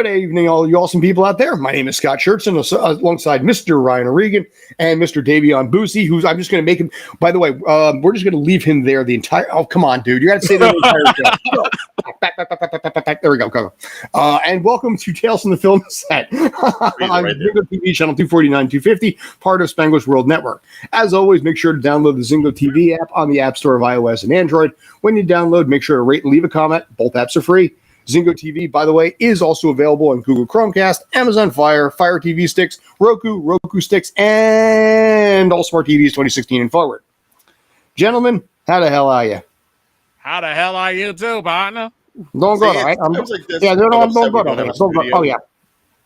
Good evening, all you awesome people out there. My name is Scott Schertzen, alongside Mr. Ryan O'Regan and Mr. Davion Boosie, who's I'm just going to make him. By the way, we're just going to leave him there the entire. Oh, come on, dude! You got to say that the entire show. There we go. Go. And welcome to Tales from the Film Set on Zingo TV channel 249, 250, part of Spanglish World Network. As always, make sure to download the Zingo TV app on the App Store of iOS and Android. When you download, make sure to rate and leave a comment. Both apps are free. Zingo TV, by the way, is also available on Google Chromecast, Amazon Fire, Fire TV sticks, Roku sticks, and all smart TVs 2016 and forward. Gentlemen, how the hell are you? How the hell are you too, partner? Don't go, right? I'm doing good. Oh, yeah.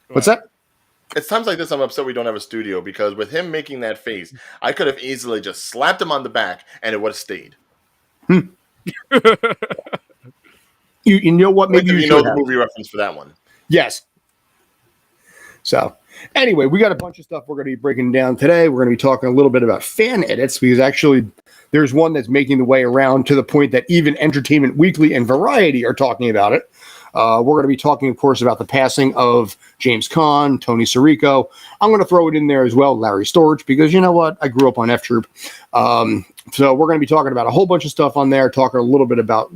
What's that? It's times like this I'm upset we don't have a studio, because with him making that face, I could have easily just slapped him on the back and it would have stayed. You know what? Maybe you know the movie reference for that one. Yes. So, anyway, we got a bunch of stuff we're going to be breaking down today. We're going to be talking a little bit about fan edits, because actually there's one that's making the way around to the point that even Entertainment Weekly and Variety are talking about it. We're going to be talking, of course, about the passing of James Caan, Tony Sirico. I'm going to throw it in there as well, Larry Storch, because you know what? I grew up on F Troop. So we're going to be talking about a whole bunch of stuff on there, talking a little bit about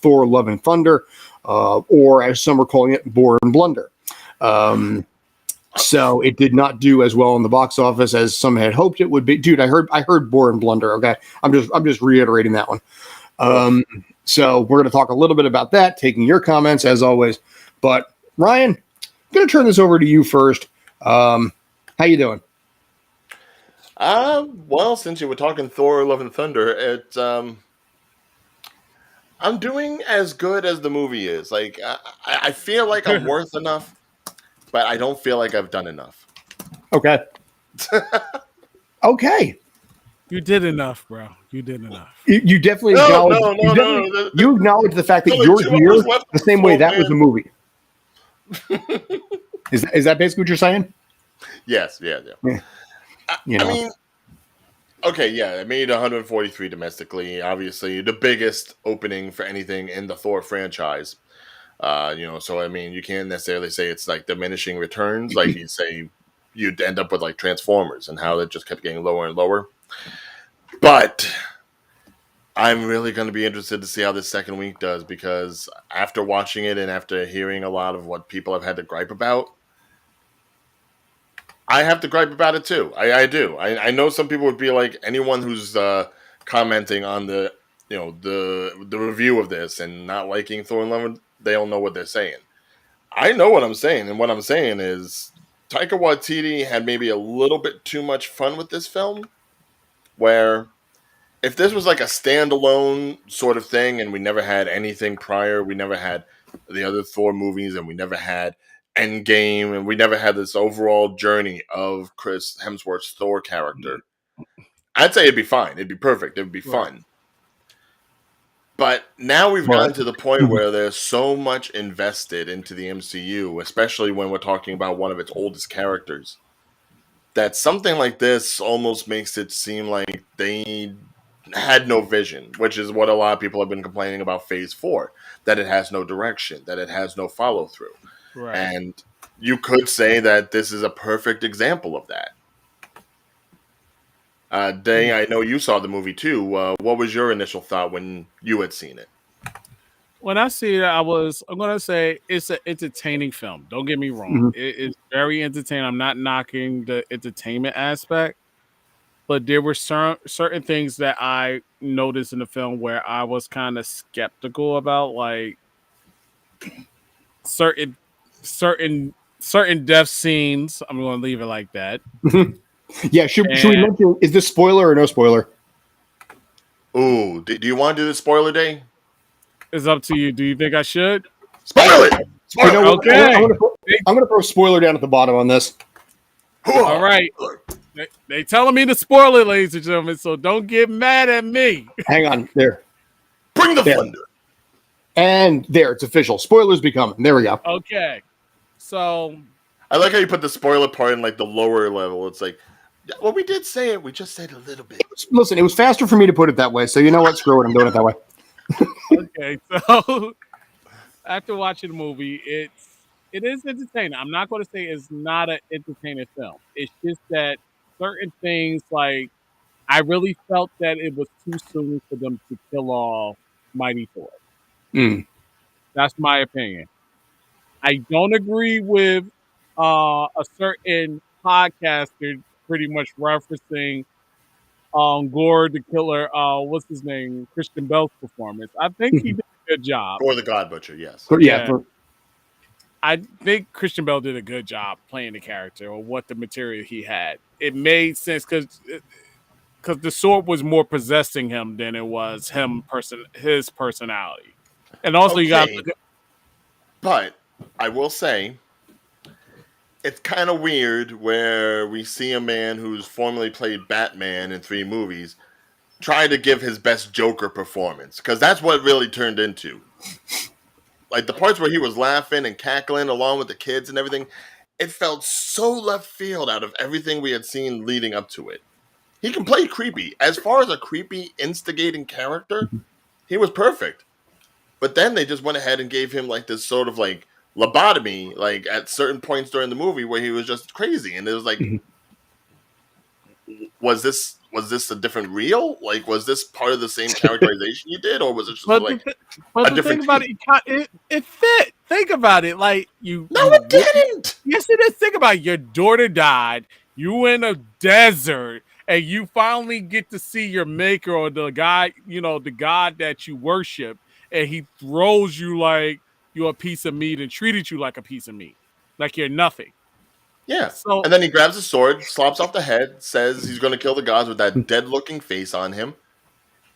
Thor, Love and Thunder, or as some are calling it, Bore and Blunder. So it did not do as well in the box office as some had hoped it would be. Dude, I heard Bore and Blunder. Okay, I'm just reiterating that one. So we're going to talk a little bit about that, taking your comments as always. But Ryan, I'm going to turn this over to you first. How you doing? Well, since you were talking Thor, Love and Thunder, I'm doing as good as the movie is. Like, I feel like I'm worth enough, but I don't feel like I've done enough. Okay. Okay. You did enough, bro. You did enough. You definitely acknowledge. You acknowledge the fact that you're here the same way that was the movie. Is that basically what you're saying? Yes. Yeah. I mean, okay, yeah, it made 143 domestically. Obviously, the biggest opening for anything in the Thor franchise. So I mean, you can't necessarily say it's like diminishing returns. Like you'd say, you'd end up with like Transformers and how it just kept getting lower and lower. But I'm really going to be interested to see how this second week does, because after watching it and after hearing a lot of what people have had to gripe about, I have to gripe about it too. I do. I know some people would be like, anyone who's commenting on the review of this and not liking Thor and Love, they don't know what they're saying. I know what I'm saying, and what I'm saying is Taika Waititi had maybe a little bit too much fun with this film, where if this was like a standalone sort of thing and we never had anything prior, we never had the other Thor movies, and we never had Endgame, and we never had this overall journey of Chris Hemsworth's Thor character, I'd say it'd be fine. It'd be perfect. It'd be fun. But now we've gotten to the point where there's so much invested into the MCU, especially when we're talking about one of its oldest characters, that something like this almost makes it seem like they had no vision, which is what a lot of people have been complaining about Phase 4, that it has no direction, that it has no follow-through. Right. And you could say that this is a perfect example of that. Day, I know you saw the movie too. What was your initial thought when you had seen it? When I see it, I'm going to say it's an entertaining film. Don't get me wrong. Mm-hmm. It's very entertaining. I'm not knocking the entertainment aspect, but there were certain things that I noticed in the film where I was kind of skeptical about, like certain death scenes. I'm going to leave it like that. Yeah, should we mention, is this spoiler or no spoiler? Ooh, do you want to do the spoiler day? It's up to you. Do you think I should? Spoil it! Okay. I'm going to throw a spoiler down at the bottom on this. All right. They telling me to spoil it, ladies and gentlemen, so don't get mad at me. Hang on. There. Bring the thunder. And there, it's official. Spoilers be coming. There we go. Okay. So I like how you put the spoiler part in like the lower level. It's like, well, we did say it. We just said a little bit. Listen, it was faster for me to put it that way. So you know what? Screw it. I'm doing it that way. Okay. So after watching the movie, it is entertaining. I'm not going to say it's not an entertaining film. It's just that certain things, like I really felt that it was too soon for them to kill off Mighty Thor. Mm. That's my opinion. I don't agree with a certain podcaster pretty much referencing Gore the Killer. What's his name? Christian Bell's performance. I think he did a good job. Or the God Butcher, yes. Yeah. I think Christian Bell did a good job playing the character or what the material he had. It made sense because the sword was more possessing him than it was his personality. And also, you got to look at. But I will say, it's kind of weird where we see a man who's formerly played Batman in 3 movies try to give his best Joker performance, because that's what it really turned into. Like the parts where he was laughing and cackling along with the kids and everything, it felt so left field out of everything we had seen leading up to it. He can play creepy. As far as a creepy, instigating character, he was perfect. But then they just went ahead and gave him like this sort of like lobotomy, like at certain points during the movie where he was just crazy, and it was like, was this a different reel? Like, was this part of the same characterization you did, or was it just like a different? Thing about it fit. Think about it, like you. No, it didn't. Yes, it is. Think about it. Your daughter died. You in a desert, and you finally get to see your maker or the guy, the God that you worship, and he throws you like you're a piece of meat and treated you like a piece of meat, like you're nothing. Yeah. So, and then he grabs a sword, slops off the head, says he's going to kill the gods with that dead-looking face on him.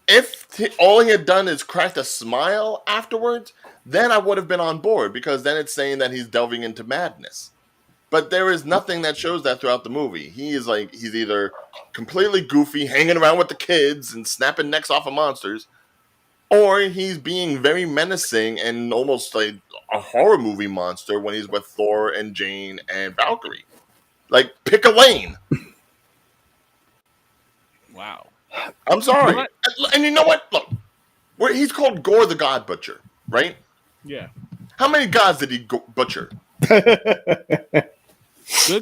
If all he had done is cracked a smile afterwards, then I would have been on board, because then it's saying that he's delving into madness. But there is nothing that shows that throughout the movie. He's either completely goofy, hanging around with the kids and snapping necks off of monsters, or he's being very menacing and almost like a horror movie monster when he's with Thor and Jane and Valkyrie. Like, pick a lane. Wow. I'm sorry. And you know what? Look, he's called Gore the God Butcher, right? Yeah. How many gods did he butcher? Good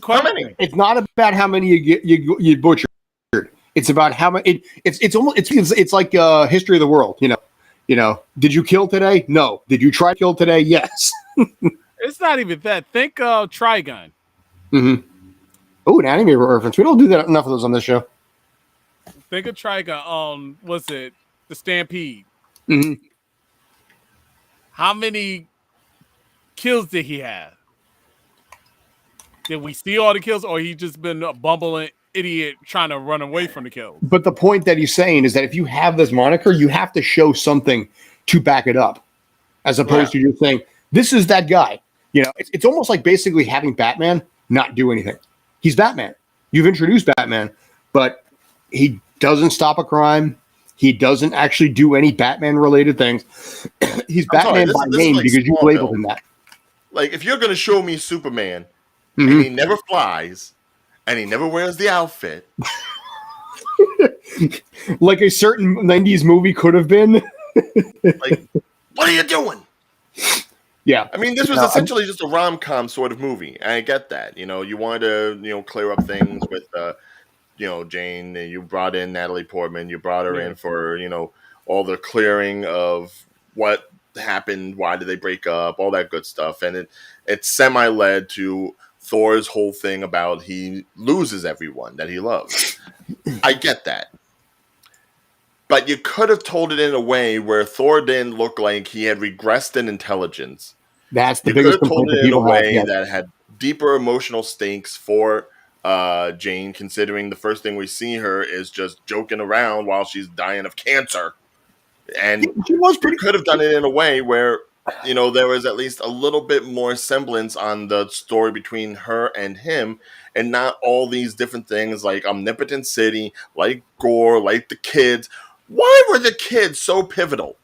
question. How many? It's not about how many you butchered. It's about how many. It's like history of the world. Did you kill today? No. Did you try to kill today? Yes. It's not even that. Think Trigun. Mm-hmm. Oh, an anime reference. We don't do that enough of those on this show. Think of Trigun. What's it? The Stampede. Mm-hmm. How many kills did he have? Did we see all the kills, or he just been a bumbling idiot trying to run away from the kills? But the point that he's saying is that if you have this moniker, you have to show something to back it up, as opposed to just saying, this is that guy. It's almost like basically having Batman not do anything. He's Batman. You've introduced Batman, but he doesn't stop a crime. He doesn't actually do any Batman-related things. He's Batman by name because you labeled him that. Like, if you're going to show me Superman, and he never flies, and he never wears the outfit. Like a certain 90s movie could have been. Like, what are you doing? Yeah. I mean, this was essentially just a rom-com sort of movie. I get that. You wanted to, clear up things with, Jane. You brought in Natalie Portman. You brought her in for, all the clearing of what happened, why did they break up, all that good stuff. And it semi-led to Thor's whole thing about he loses everyone that he loves. I get that. But you could have told it in a way where Thor didn't look like he had regressed in intelligence. That's the you biggest could have told it in a way have, that had deeper emotional stakes for Jane, considering the first thing we see her is just joking around while she's dying of cancer. And you could have done it in a way where there was at least a little bit more semblance on the story between her and him, and not all these different things like Omnipotent City, like Gore, like the kids. Why were the kids so pivotal?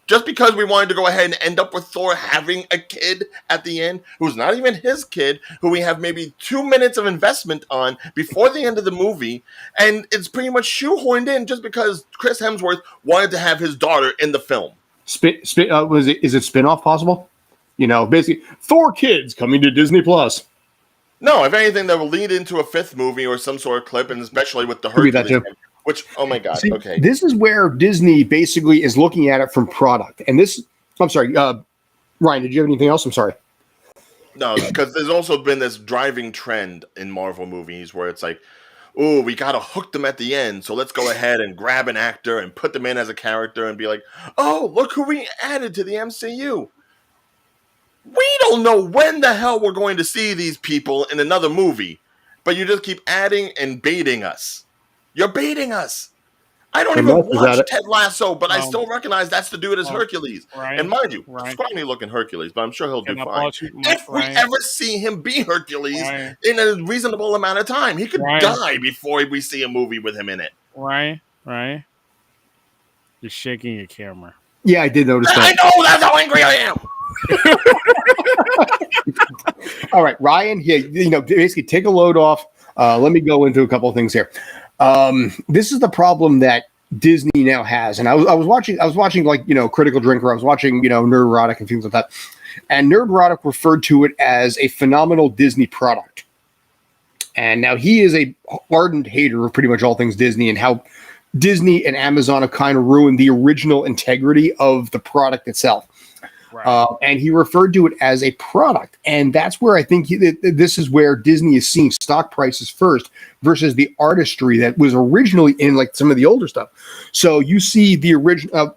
Just because we wanted to go ahead and end up with Thor having a kid at the end, who's not even his kid, who we have maybe 2 minutes of investment on before the end of the movie, and it's pretty much shoehorned in just because Chris Hemsworth wanted to have his daughter in the film. Is it spin-off possible? Basically, Thor Kids coming to Disney Plus. No, if anything, that will lead into a fifth movie or some sort of clip, and especially with the Could be that Hercules, too. which, oh my God, See, okay. this is where Disney basically is looking at it from product. And I'm sorry, Ryan, did you have anything else? I'm sorry. No, because there's also been this driving trend in Marvel movies where it's like, oh, we got to hook them at the end, so let's go ahead and grab an actor and put them in as a character and be like, oh, look who we added to the MCU. We don't know when the hell we're going to see these people in another movie, but you just keep adding and baiting us. You're baiting us. I don't even watch Ted Lasso, but I still recognize that's the dude as Hercules. Right, and mind you, right. scrawny looking Hercules, but I'm sure he'll do fine. If we Ryan. ever see him be Hercules Ryan. in a reasonable amount of time, he could Ryan. die before we see a movie with him in it. Ryan, you're shaking your camera. Yeah, I did notice that. I know, that's how angry I am. All right, Ryan, basically take a load off. Let me go into a couple of things here. This is the problem that Disney now has. And I was watching like, Critical Drinker. I was watching, Nerdrotic and things like that. And Nerdrotic referred to it as a phenomenal Disney product. And now he is a ardent hater of pretty much all things Disney and how Disney and Amazon have kind of ruined the original integrity of the product itself. Right. And he referred to it as a product. And that's where I think this is where Disney is seeing stock prices first versus the artistry that was originally in like some of the older stuff. So you see the original,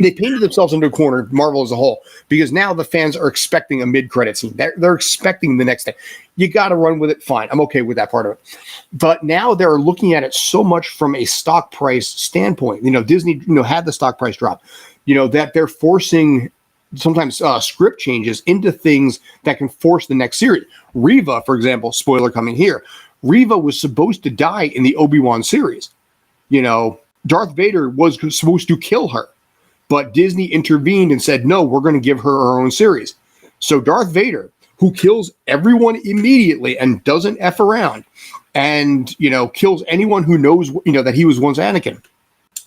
they painted themselves into a corner, Marvel as a whole, because now the fans are expecting a mid-credit scene. They're expecting the next thing. You got to run with it. Fine. I'm okay with that part of it. But now they're looking at it so much from a stock price standpoint. Disney, had the stock price drop, that they're forcing sometimes script changes into things that can force the next series. Reva, for example, spoiler coming here. Reva was supposed to die in the Obi-Wan series. Darth Vader was supposed to kill her, but Disney intervened and said, no, we're going to give her our own series. So Darth Vader, who kills everyone immediately and doesn't F around and, kills anyone who knows, that he was once Anakin.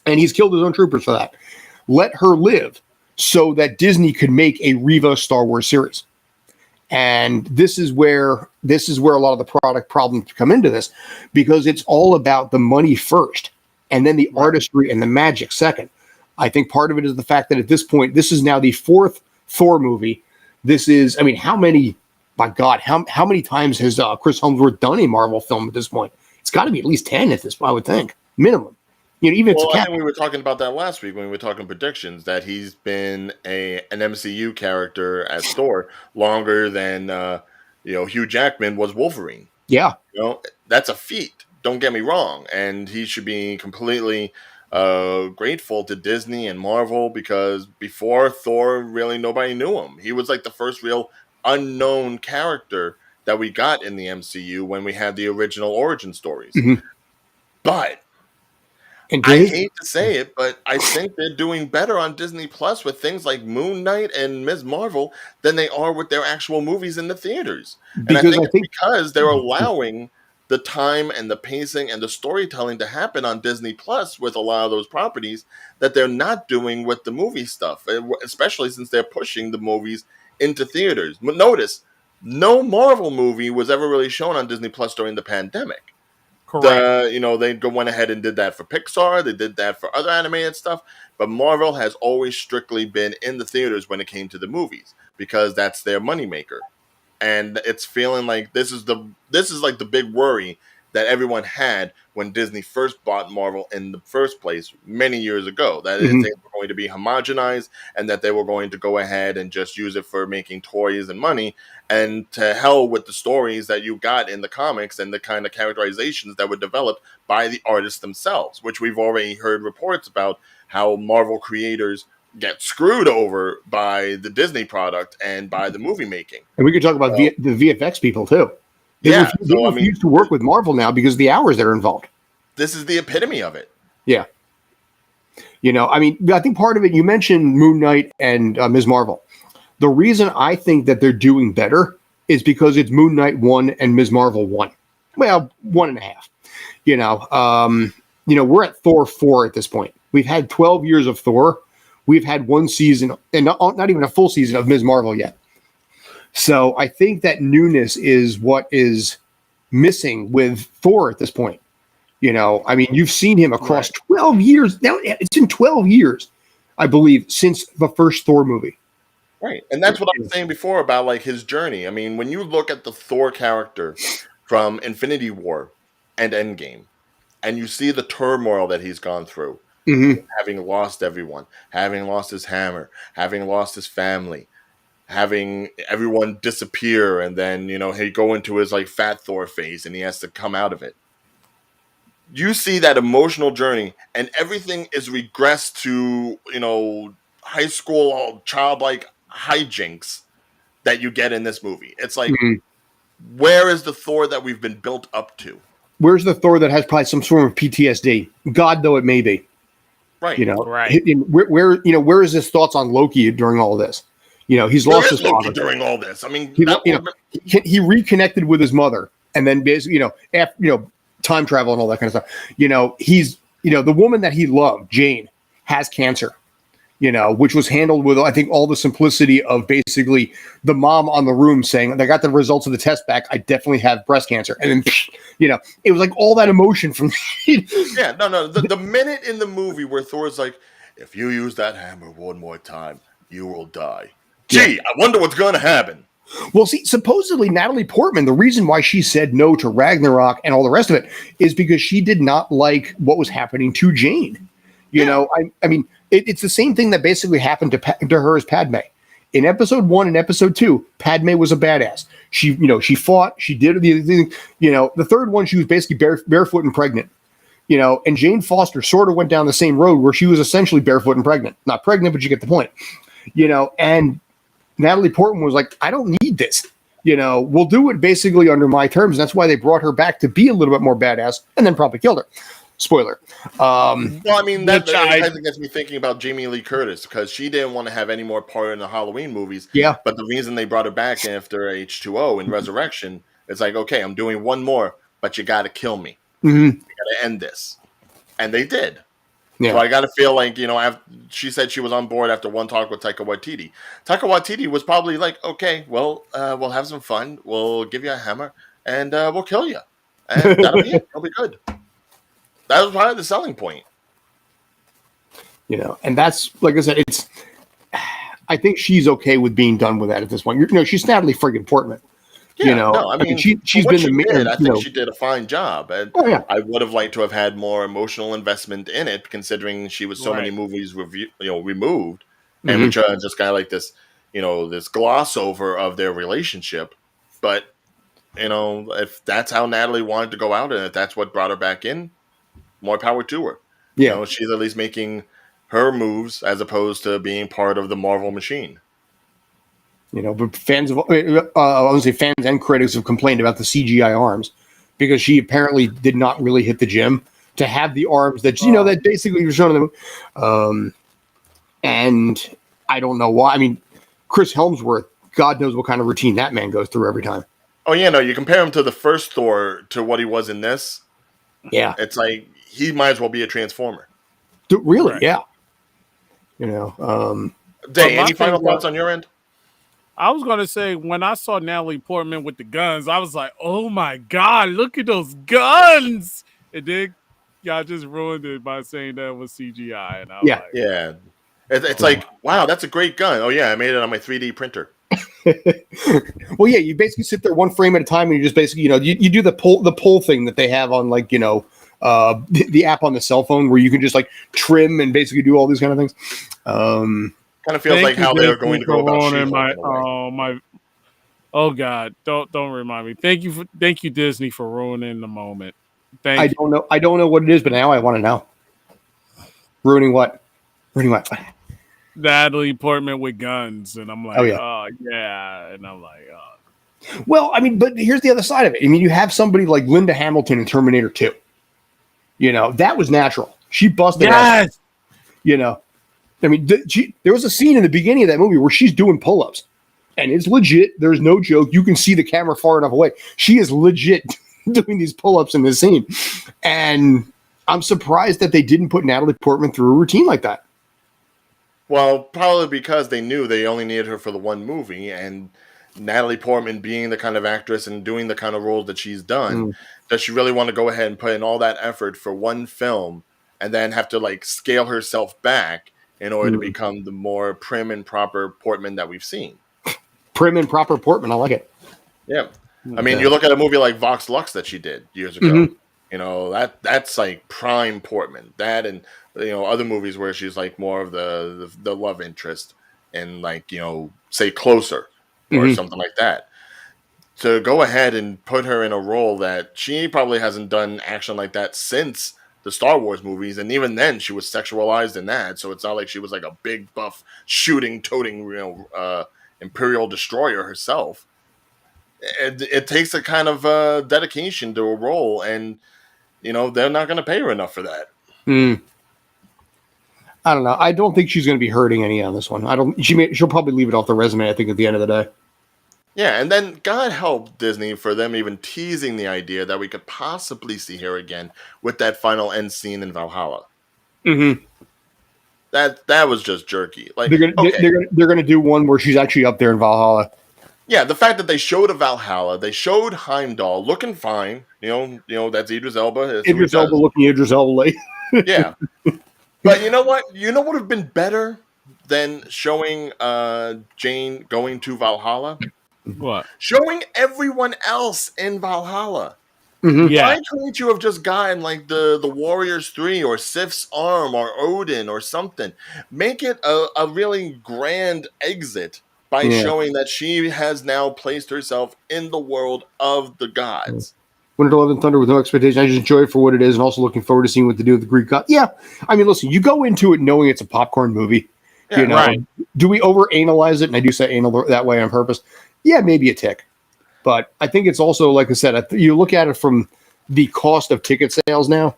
And he's killed his own troopers for that. Let her live so that Disney could make a Reva Star Wars series. And this is where a lot of the product problems come into this, because it's all about the money first and then the artistry and the magic second. I think part of it is the fact that at this point, this is now the fourth Thor movie. This is, how many times has Chris Hemsworth done a Marvel film at this point? It's got to be at least 10 at this point, I would think, minimum. Even well, I think we were talking about that last week when we were talking predictions, that he's been an MCU character as Thor longer than Hugh Jackman was Wolverine. Yeah, that's a feat. Don't get me wrong, and he should be completely grateful to Disney and Marvel, because before Thor, really nobody knew him. He was like the first real unknown character that we got in the MCU when we had the original origin stories. Mm-hmm. But I hate to say it, but I think they're doing better on Disney Plus with things like Moon Knight and Ms. Marvel than they are with their actual movies in the theaters. Because I think because they're allowing the time and the pacing and the storytelling to happen on Disney Plus with a lot of those properties that they're not doing with the movie stuff, especially since they're pushing the movies into theaters. But notice, no Marvel movie was ever really shown on Disney Plus during the pandemic. Correct. They went ahead and did that for Pixar. They did that for other animated stuff. But Marvel has always strictly been in the theaters when it came to the movies, because that's their moneymaker. And it's feeling like this is like the big worry that everyone had when Disney first bought Marvel in the first place many years ago. That they were going to be homogenized and that they were going to go ahead and just use it for making toys and money. And to hell with the stories that you got in the comics and the kind of characterizations that were developed by the artists themselves, which we've already heard reports about how Marvel creators get screwed over by the Disney product and by the movie making. And we could talk about the VFX people too. They refuse to work with Marvel now because of the hours that are involved. This is the epitome of it. Yeah. I think part of it, you mentioned Moon Knight and Ms. Marvel. The reason I think that they're doing better is because it's Moon Knight 1 and Ms. Marvel 1. Well, 1.5. We're at Thor 4 at this point. We've had 12 years of Thor. We've had one season, and not even a full season of Ms. Marvel yet. So I think that newness is what is missing with Thor at this point. I mean, you've seen him across 12 years. Now it's been 12 years, I believe, since the first Thor movie. Right. And that's what I was saying before about like his journey. I mean, when you look at the Thor character from Infinity War and Endgame, and you see the turmoil that he's gone through, having lost everyone, having lost his hammer, having lost his family, having everyone disappear, and then, he go into his like fat Thor phase and he has to come out of it. You see that emotional journey, and everything is regressed to, high school childlike hijinks that you get in this movie. It's like, where is the Thor that we've been built up to? Where's the Thor that has probably some sort of PTSD? God, though it may be. Right. Right. Where is his thoughts on Loki during all this? He's lost his Loki father during all this. I mean, he reconnected with his mother, and then basically, after, time travel and all that kind of stuff. He's, the woman that he loved, Jane, has cancer. Which was handled with, I think, all the simplicity of basically the mom on the room saying, I got the results of the test back. I definitely have breast cancer. And then, it was like all that emotion from. Yeah, no. The minute in the movie where Thor's like, if you use that hammer one more time, you will die. Gee, I wonder what's going to happen. Well, see, supposedly Natalie Portman, the reason why she said no to Ragnarok and all the rest of it is because she did not like what was happening to Jane. I mean, it's the same thing that basically happened to her as Padme. In episode 1 and episode 2, Padme was a badass. She fought, she did the thing. The third one, she was basically barefoot and pregnant. And Jane Foster sort of went down the same road where she was essentially barefoot and pregnant. Not pregnant, but you get the point. And Natalie Portman was like, I don't need this. We'll do it basically under my terms. That's why they brought her back to be a little bit more badass, and then probably killed her. Spoiler. Well, I mean, that gets me thinking about Jamie Lee Curtis, because she didn't want to have any more part in the Halloween movies. Yeah. But the reason they brought her back after H2O in Resurrection is like, okay, I'm doing one more, but you got to kill me. You got to end this. And they did. Yeah. So I got to feel like, she said she was on board after one talk with Taika Waititi. Taika Waititi was probably like, okay, well, we'll have some fun. We'll give you a hammer, and we'll kill you. And that'll be it. It'll be good. That was probably the selling point. And that's, like I said, I think she's okay with being done with that at this point. She's Natalie friggin' Portman. Yeah, no, I mean, she's been the main. I think she did a fine job. And I would have liked to have had more emotional investment in it, considering she was so many movies removed, and we just got like this, this gloss over of their relationship. But if that's how Natalie wanted to go out, and if that's what brought her back in, more power to her. Yeah, she's at least making her moves as opposed to being part of the Marvel machine. But fans of I want to say fans and critics have complained about the CGI arms, because she apparently did not really hit the gym to have the arms that that basically were shown in the and I don't know why. I mean, Chris Hemsworth, God knows what kind of routine that man goes through every time. Oh yeah, no, you compare him to the first Thor to what he was in this. Yeah, it's like he might as well be a Transformer. Really? Right. Yeah. Day, any final thoughts on your end? I was going to say, when I saw Natalie Portman with the guns, I was like, oh my God, look at those guns. And then y'all just ruined it by saying that was CGI. And I was yeah. It's like, wow, that's a great gun. Oh yeah, I made it on my 3D printer. Well, yeah, you basically sit there one frame at a time, and you just basically, you do the pull thing that they have on, like, the app on the cell phone, where you can just like trim and basically do all these kind of things. Kind of feels like how they're going to go about shooting. Oh God, don't remind me. Thank you Disney for ruining the moment. I don't know what it is, but now I want to know. Ruining what? Natalie Portman with guns, and I'm like, oh yeah, and I'm like, oh. Well, I mean, but here's the other side of it. I mean, you have somebody like Linda Hamilton in Terminator 2. That was natural. She busted ass. I mean, there was a scene in the beginning of that movie where she's doing pull-ups, and it's legit. There's no joke. You can see the camera far enough away. She is legit doing these pull-ups in this scene, and I'm surprised that they didn't put Natalie Portman through a routine like that. Well, probably because they knew they only needed her for the one movie, and Natalie Portman being the kind of actress and doing the kind of roles that she's done, does she really want to go ahead and put in all that effort for one film and then have to like scale herself back in order to become the more prim and proper Portman that we've seen? Prim and proper Portman, I like it. Yeah. I mean, you look at a movie like Vox Lux that she did years ago. You know, that's like prime Portman. That and, you know, other movies where she's like more of the love interest and like, you know, say Closer or something like that. To go ahead and put her in a role that she probably hasn't done action like that since the Star Wars movies, and even then she was sexualized in that, so it's not like she was like a big buff shooting toting, you know, Imperial destroyer herself. It takes a kind of dedication to a role, and you know they're not going to pay her enough for that. I don't know. I don't think she's going to be hurting any on this one. She'll probably leave it off the resume, I think, at the end of the day. Yeah, and then God help Disney for them even teasing the idea that we could possibly see her again with that final end scene in Valhalla. That was just jerky. Like they're gonna do one where she's actually up there in Valhalla. Yeah, the fact that they showed a Valhalla, they showed Heimdall looking fine. You know that's Idris Elba. Idris Elba looking Idris Elba. Yeah, but you know what? You know what would have been better than showing Jane going to Valhalla? What? Showing everyone else in Valhalla. Yeah. Why couldn't you have just gotten like the Warriors 3 or Sif's arm or Odin or something? Make it a really grand exit by showing that she has now placed herself in the world of the gods. Winter, Love, and Thunder with no expectation. I just enjoy it for what it is and also looking forward to seeing what they do with the Greek god. Yeah. I mean, listen, you go into it knowing it's a popcorn movie. Yeah, you know, right. Do we over-analyze it? And I do say anal that way on purpose. Yeah, maybe a tick. But I think it's also, like I said, you look at it from the cost of ticket sales now,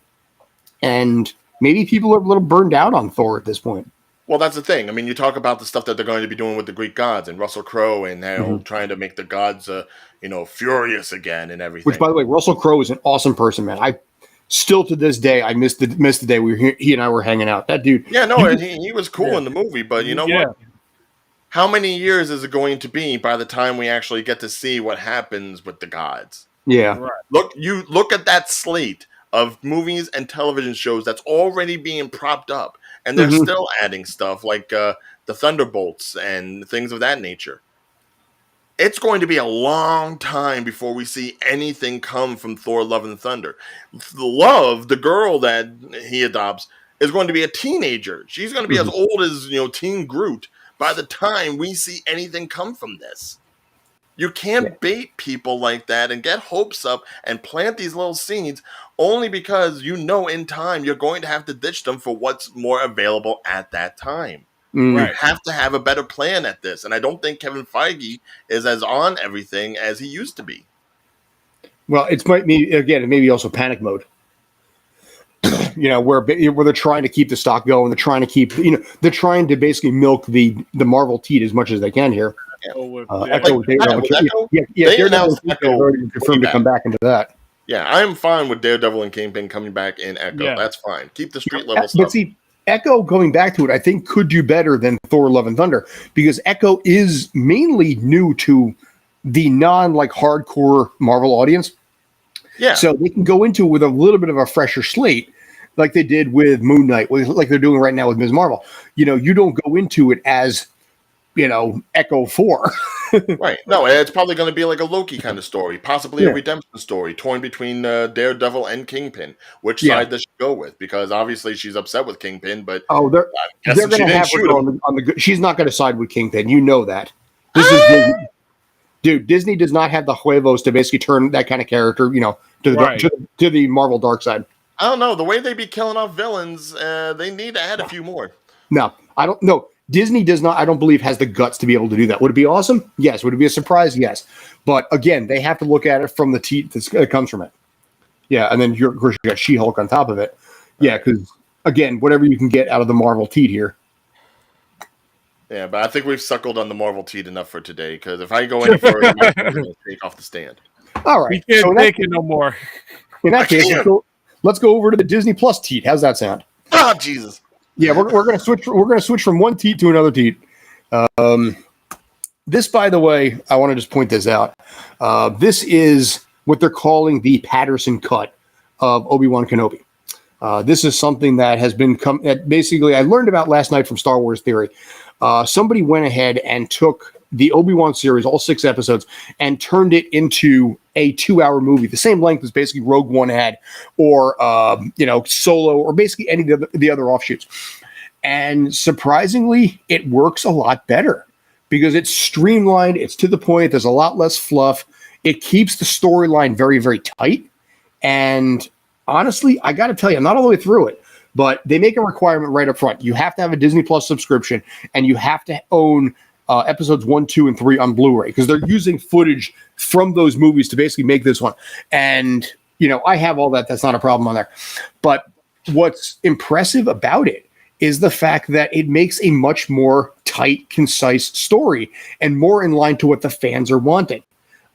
and maybe people are a little burned out on Thor at this point. Well, that's the thing. I mean, you talk about the stuff that they're going to be doing with the Greek gods and Russell Crowe and trying to make the gods, furious again and everything. Which, by the way, Russell Crowe is an awesome person, man. I still to this day, I miss the day he and I were hanging out. That dude. Yeah, no, he was cool in the movie, but you know what? How many years is it going to be by the time we actually get to see what happens with the gods? Yeah. Right. Look at that slate of movies and television shows that's already being propped up, and they're still adding stuff like the Thunderbolts and things of that nature. It's going to be a long time before we see anything come from Thor: Love and Thunder. The girl that he adopts, is going to be a teenager. She's going to be as old as Teen Groot by the time we see anything come from this. You can't bait people like that and get hopes up and plant these little seeds only because in time you're going to have to ditch them for what's more available at that time. Right. You have to have a better plan at this. And I don't think Kevin Feige is as on everything as he used to be. Well, it might be, again, it may be also panic mode. Where they're trying to keep the stock going. They're trying to keep, they're trying to basically milk the Marvel teat as much as they can here. Echo, they announced Echo already confirmed to come back into that. Yeah, I'm fine with Daredevil and Kingpin coming back in Echo. Yeah. That's fine. Keep the street level stuff. But see, Echo going back to it, I think could do better than Thor: Love and Thunder because Echo is mainly new to the hardcore Marvel audience. Yeah. So they can go into it with a little bit of a fresher slate, like they did with Moon Knight, like they're doing right now with Ms. Marvel. You don't go into it as, Echo 4. Right. No, it's probably going to be like a Loki kind of story, possibly a redemption story, torn between Daredevil and Kingpin. Which side does she go with? Because obviously she's upset with Kingpin, but they're going to have her on the good. She's not going to side with Kingpin. You know that. This is Disney. Dude, Disney does not have the huevos to basically turn that kind of character, to the Marvel dark side. I don't know. The way they be killing off villains, they need to add a few more. No, I don't know. Disney does not, I don't believe, has the guts to be able to do that. Would it be awesome? Yes. Would it be a surprise? Yes. But again, they have to look at it from the teat that comes from it. Yeah, and then of course you got She-Hulk on top of it. Yeah, because again, whatever you can get out of the Marvel teat here. Yeah, but I think we've suckled on the Marvel teat enough for today. Because if I go any further, I'm going to take off the stand. All right, we can't take it no more. In that case, let's go over to the Disney Plus teat. How's that sound? Oh, Jesus. Yeah, we're gonna switch. We're gonna switch from one teat to another teat. This, by the way, I want to just point this out. This is what they're calling the Patterson cut of Obi-Wan Kenobi. This is something that has been basically I learned about last night from Star Wars Theory. Somebody went ahead and took the Obi-Wan series, all 6 episodes, and turned it into a 2-hour movie, the same length as basically Rogue One had, or Solo, or basically any of the other offshoots. And surprisingly, it works a lot better because it's streamlined, it's to the point, there's a lot less fluff, it keeps the storyline very, very tight, and honestly, I got to tell you, I'm not all the way through it, but they make a requirement right up front. You have to have a Disney Plus subscription, and you have to own episodes 1, 2, and 3 on Blu-ray because they're using footage from those movies to basically make this one. And, I have all that. That's not a problem on there. But what's impressive about it is the fact that it makes a much more tight, concise story and more in line to what the fans are wanting.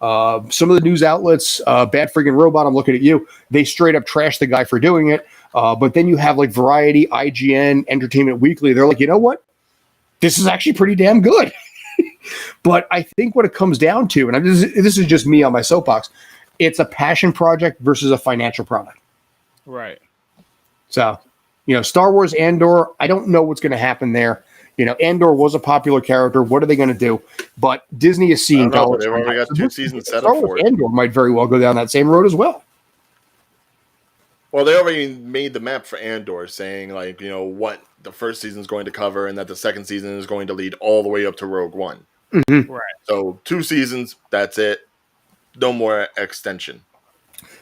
Some of the news outlets, Bad Friggin' Robot, I'm looking at you, they straight up trash the guy for doing it. But then you have like Variety, IGN, Entertainment Weekly. They're like, you know what? This is actually pretty damn good. But I think what it comes down to, and this is just me on my soapbox, it's a passion project versus a financial product. Right. So, Star Wars Andor, I don't know what's going to happen there. Andor was a popular character. What are they going to do? But Disney is seeing dollars. They've already got 2 seasons set Star up for Wars it. Andor might very well go down that same road as well. Well, they already made the map for Andor, saying what the first season is going to cover, and that the second season is going to lead all the way up to Rogue One. Mm-hmm. Right. So 2 seasons, that's it. No more extension.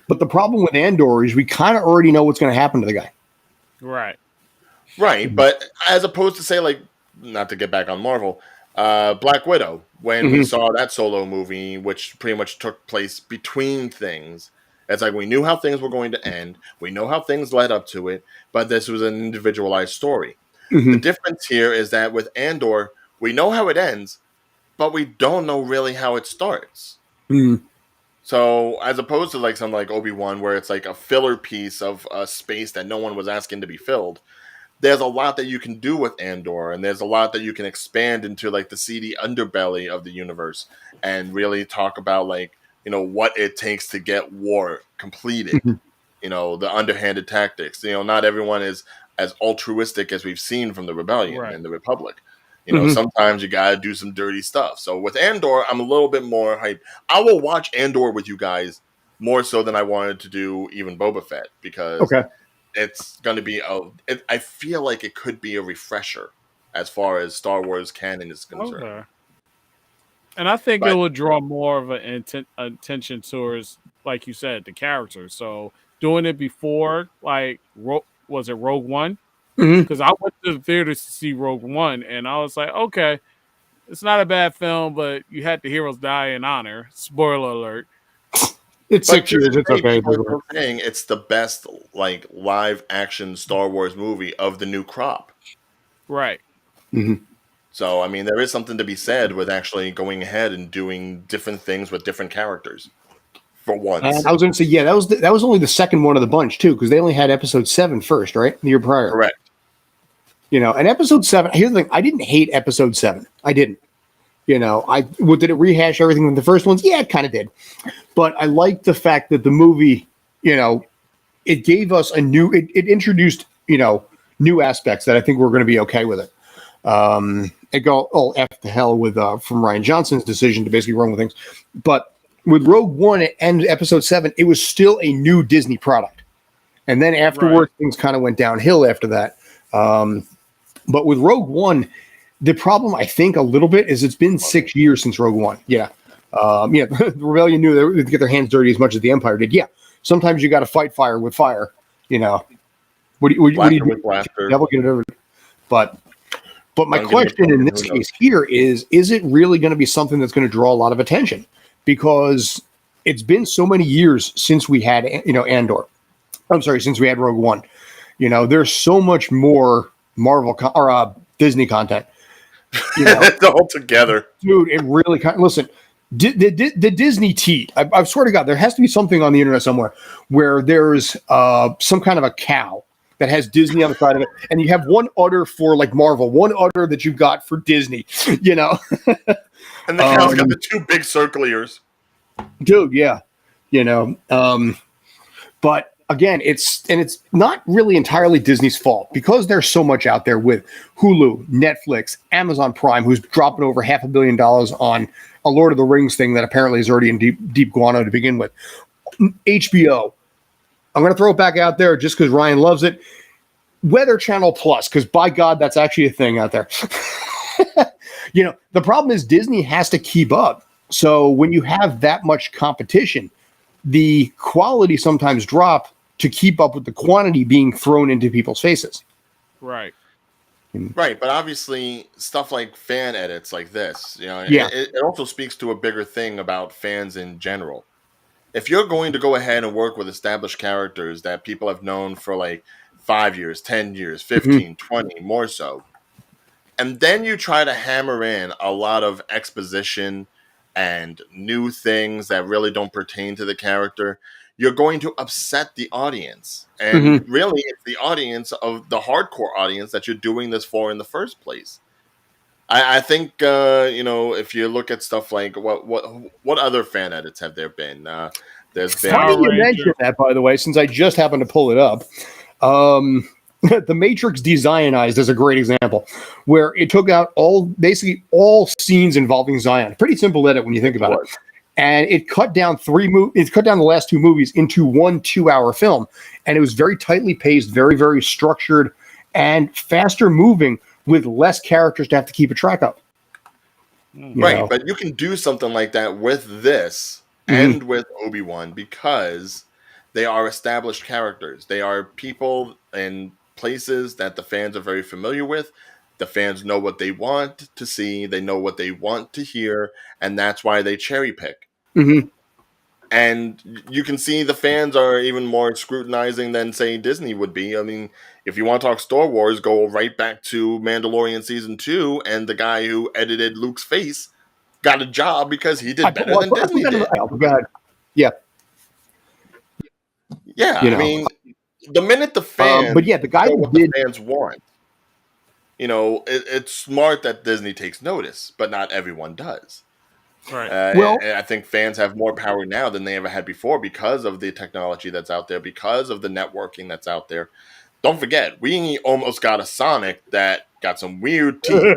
But the problem with Andor is we kind of already know what's going to happen to the guy. Right. Right, but as opposed to say not to get back on Marvel, Black Widow, when we saw that solo movie, which pretty much took place between things, it's like we knew how things were going to end. We know how things led up to it, but this was an individualized story. Mm-hmm. The difference here is that with Andor, we know how it ends, but we don't know really how it starts. Mm-hmm. So as opposed to something like Obi-Wan, where it's like a filler piece of a space that no one was asking to be filled, there's a lot that you can do with Andor, and there's a lot that you can expand into the seedy underbelly of the universe and really talk about what it takes to get war completed. Mm-hmm. The underhanded tactics. Not everyone is as altruistic as we've seen from the Rebellion and the Republic. Sometimes you gotta do some dirty stuff. So with Andor, I'm a little bit more hyped. I will watch Andor with you guys more so than I wanted to do even Boba Fett because it's going to be I feel like it could be a refresher as far as Star Wars canon is concerned. Okay. And I think it will draw more of an attention towards, like you said, the characters. So doing it before, was it Rogue One? Because I went to the theater to see Rogue One, and I was like, okay, it's not a bad film, but you had the heroes die in honor. Spoiler alert. It's 6 years. It's okay. Saying it's the best live action Star Wars movie of the new crop. Right. Mm-hmm. So I mean, there is something to be said with actually going ahead and doing different things with different characters. For once, and I was going to say, that was only the second one of the bunch too, because they only had episode 7 first, right? The year prior. Correct. And episode 7. Here's the thing: I didn't hate episode 7. I didn't. Did it rehash everything from the first ones? Yeah, it kind of did. But I liked the fact that the movie, it gave us it introduced, new aspects that I think we're going to be okay with it. It go, F the hell with, from Rian Johnson's decision to basically run with things. But with Rogue One and episode 7, it was still a new Disney product. And then afterwards, things kind of went downhill after that. But with Rogue One, the problem, I think, a little bit is it's been 6 years since Rogue One. Yeah. The Rebellion knew they would get their hands dirty as much as the Empire did. Yeah. Sometimes you got to fight fire with fire. What do you do? Devil get it over. But my question in this case here is it really going to be something that's going to draw a lot of attention? Because it's been so many years since we had, Andor. I'm sorry, since we had Rogue One. There's so much more Marvel or Disney content. It's all together, dude. It really listen. The Disney teat. I swear to God, there has to be something on the internet somewhere where there's some kind of a cow that has Disney on the side of it, and you have one udder for Marvel, one udder that you got for Disney. And the cow's got the two big circle ears. Dude, yeah. But again, it's not really entirely Disney's fault because there's so much out there with Hulu, Netflix, Amazon Prime, who's dropping over $500 million on a Lord of the Rings thing that apparently is already in deep guano to begin with. HBO. I'm going to throw it back out there just because Ryan loves it. Weather Channel Plus, because by God, that's actually a thing out there. The problem is Disney has to keep up. So when you have that much competition, the quality sometimes drop to keep up with the quantity being thrown into people's faces. Right. Right, but obviously stuff like fan edits like this, Yeah. it also speaks to a bigger thing about fans in general. If you're going to go ahead and work with established characters that people have known for like 5 years, 10 years, 15, 20, more so, and then you try to hammer in a lot of exposition and new things that really don't pertain to the character, you're going to upset the audience. And really, it's the audience of the hardcore audience that you're doing this for in the first place. I think, if you look at stuff like what other fan edits have there been? There's been... Funny you mentioned that, by the way, since I just happened to pull it up. The Matrix Designized is a great example where it took out basically all scenes involving Zion. Pretty simple edit when you think about it. And it cut down the last two movies into 1 2-hour film. And it was very tightly paced, very, very structured, and faster moving with less characters to have to keep a track of. Right, but you can do something like that with this and with Obi-Wan because they are established characters. They are people and places that the fans are very familiar with. The fans know what they want to see. They know what they want to hear. And that's why they cherry pick. And you can see the fans are even more scrutinizing than, say, Disney would be. I mean, if you want to talk Star Wars, go right back to Mandalorian Season 2, and the guy who edited Luke's face got a job because he did better than Disney did. Yeah. Yeah, I mean, the minute the fans the guy know who what the fans want, it's smart that Disney takes notice, but not everyone does. Right. And I think fans have more power now than they ever had before because of the technology that's out there, because of the networking that's out there. Don't forget, we almost got a Sonic that got some weird teeth,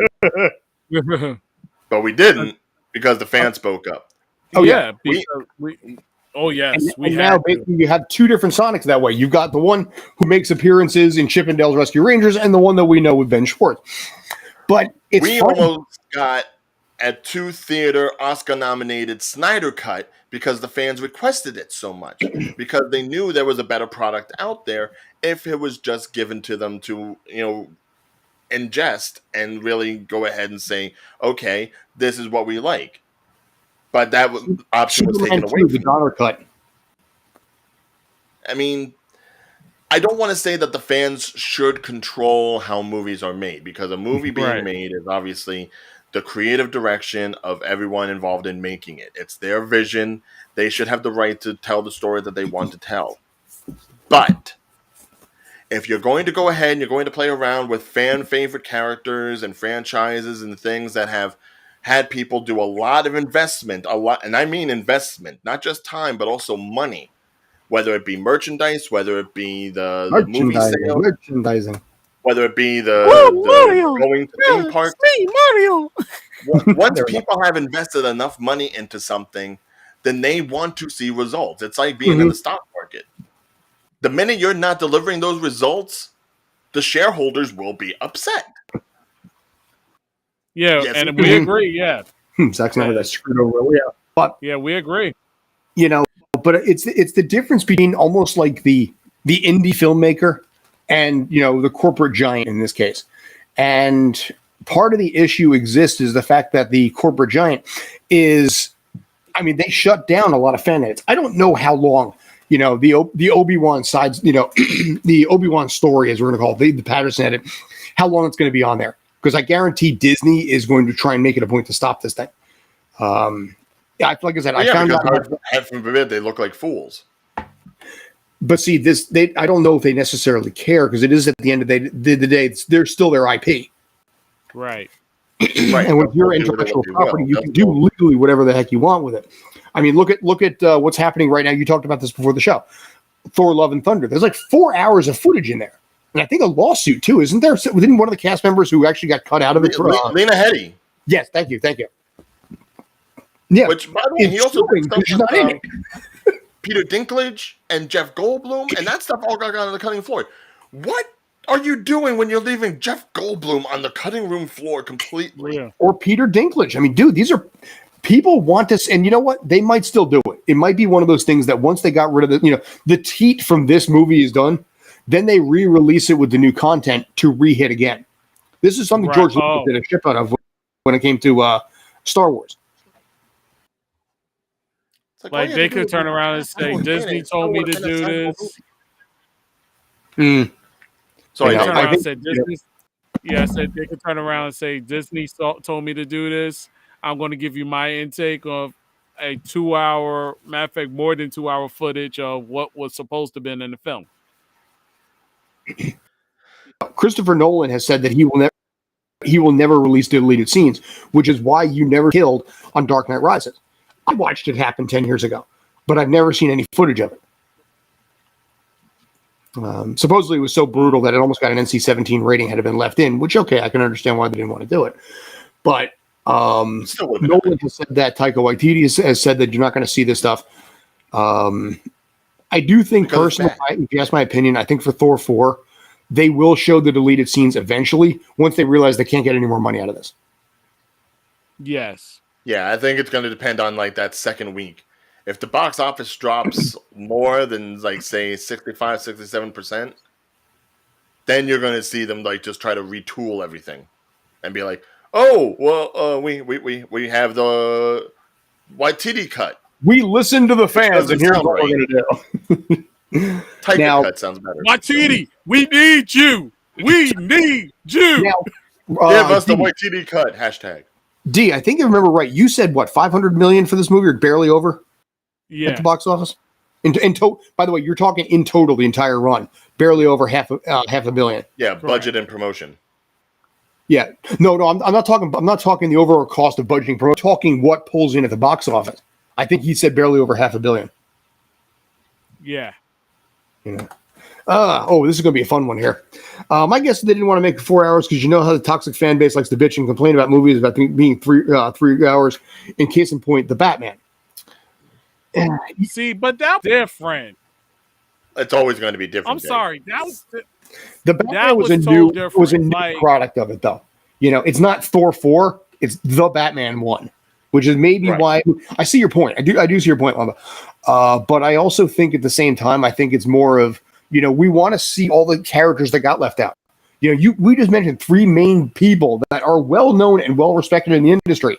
but we didn't because the fans spoke up. Oh yeah, And now basically you have two different Sonics that way. You've got the one who makes appearances in Chip 'n Dale's Rescue Rangers and the one that we know with Ben Schwartz. But we almost got a 2-theater Oscar-nominated Snyder Cut because the fans requested it so much. Because they knew there was a better product out there if it was just given to them to, ingest and really go ahead and say, okay, this is what we like. But that option was taken away from the dollar cut. I mean, I don't want to say that the fans should control how movies are made because a movie being made is obviously the creative direction of everyone involved in making it. It's their vision. They should have the right to tell the story that they want to tell. But if you're going to go ahead and you're going to play around with fan favorite characters and franchises and things that have had people do a lot of investment, and I mean investment, not just time, but also money, whether it be merchandise, whether it be the movie sale, merchandising, whether it be the going to theme parks. Mario. Once people have invested enough money into something, then they want to see results. It's like being in the stock market. The minute you're not delivering those results, the shareholders will be upset. Yeah, yes, and we agree. Yeah, Zack's not that screwed over. Yeah, but we agree. But it's the difference between almost like the indie filmmaker and the corporate giant in this case. And part of the issue exists is the fact that the corporate giant is, they shut down a lot of fan edits. I don't know how long. The Obi-Wan sides. The Obi-Wan story, as we're going to call it, the Patterson edit. How long it's going to be on there? Because I guarantee Disney is going to try and make it a point to stop this thing. Like I said, I found out. Heaven forbid they look like fools. But see, I don't know if they necessarily care because it is at the end of the day, they're still their IP. Right. Right. And with your They'll do with it intellectual what they property, will. you can do legally whatever the heck you want with it. I mean, look at what's happening right now. You talked about this before the show. Thor: Love and Thunder. There's like 4 hours of footage in there, and I think a lawsuit too, isn't there? Didn't one of the cast members who actually got cut out of it? For, Lena Headey. Yes, thank you. Yeah, Which, by the way, he also did stuff she's not in with Peter Dinklage and Jeff Goldblum, and that stuff all got on the cutting floor. What are you doing when you're leaving Jeff Goldblum on the cutting room floor completely? Yeah. Or Peter Dinklage. I mean, dude, these are people want this, and you know what? They might still do it. It might be one of those things that once they got rid of the teat from this movie is done, then they re-release it with the new content to re-hit again. This is something George Lucas did a shit ton of when it came to Star Wars. Like they could turn around and say, Disney told me to do this. So they could turn around and say, Disney told me to do this. I'm going to give you my intake of a 2-hour, matter of fact, more than 2-hour footage of what was supposed to have been in the film. Christopher Nolan has said that he will never release the deleted scenes, which is why you never killed on Dark Knight Rises. I watched it happen 10 years ago, but I've never seen any footage of it. Supposedly it was so brutal that it almost got an NC-17 rating had it been left in, which, okay, I can understand why they didn't want to do it. But Nolan has said that. Taika Waititi has said that you're not going to see this stuff. I do think, personally, if you ask my opinion, I think for Thor 4, they will show the deleted scenes eventually once they realize they can't get any more money out of this. Yes. Yeah, I think it's going to depend on like that second week. If the box office drops more than like say 65-67%, then you're going to see them like just try to retool everything and be like, "Oh, well, we have the Waititi cut. We listen to the fans, and here's what we're going to do." Now, cut sounds better. Waititi, we need you. We need you. Now, give us the Waititi cut. Hashtag. D, I think I remember right. You said what, $500 million for this movie, or barely over? Yeah. At the box office. By the way, you're talking in total the entire run, barely over half a billion. Yeah, budget and promotion. Yeah, no, I'm not talking. I'm not talking the overall cost of budgeting. I'm talking what pulls in at the box office. I think he said barely over $500 million. Yeah. This is going to be a fun one here. My guess is they didn't want to make it 4 hours because you know how the toxic fan base likes to bitch and complain about movies about being 3 hours. In case in point, The Batman. See, but that's different. It's always going to be different. I'm sorry. That was The Batman was a new product of it, though. It's not Thor 4. It's The Batman 1, which is maybe why I see your point. I do see your point, Lamba. But I also think at the same time, I think it's more of, we want to see all the characters that got left out. We just mentioned 3 main people that are well known and well respected in the industry.